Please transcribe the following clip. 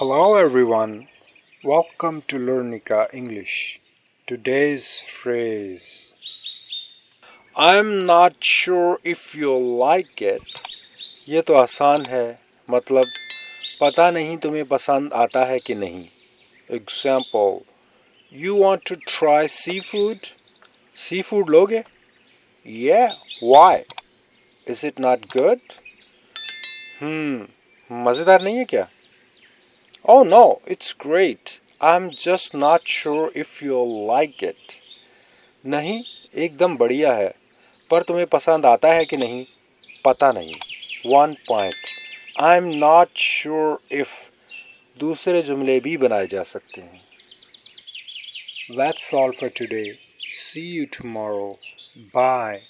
Hello everyone, welcome to Learnica English. Today's phrase I'm not sure if you'll like it. ये तो आसान है, मतलब पता नहीं तुम्हें पसंद आता है कि नहीं. Example, you want to try seafood? Seafood लोगे? Yeah, why? Is it not good? मज़ेदार नहीं है क्या? Oh no, it's great. I'm just not sure if you'll like it. नहीं, एकदम बढ़िया है, पर तुम्हें पसंद आता है कि नहीं, पता नहीं. 1 point. I'm not sure if दूसरे जुमले भी बनाए जा सकते हैं. That's all for today. See you tomorrow. Bye.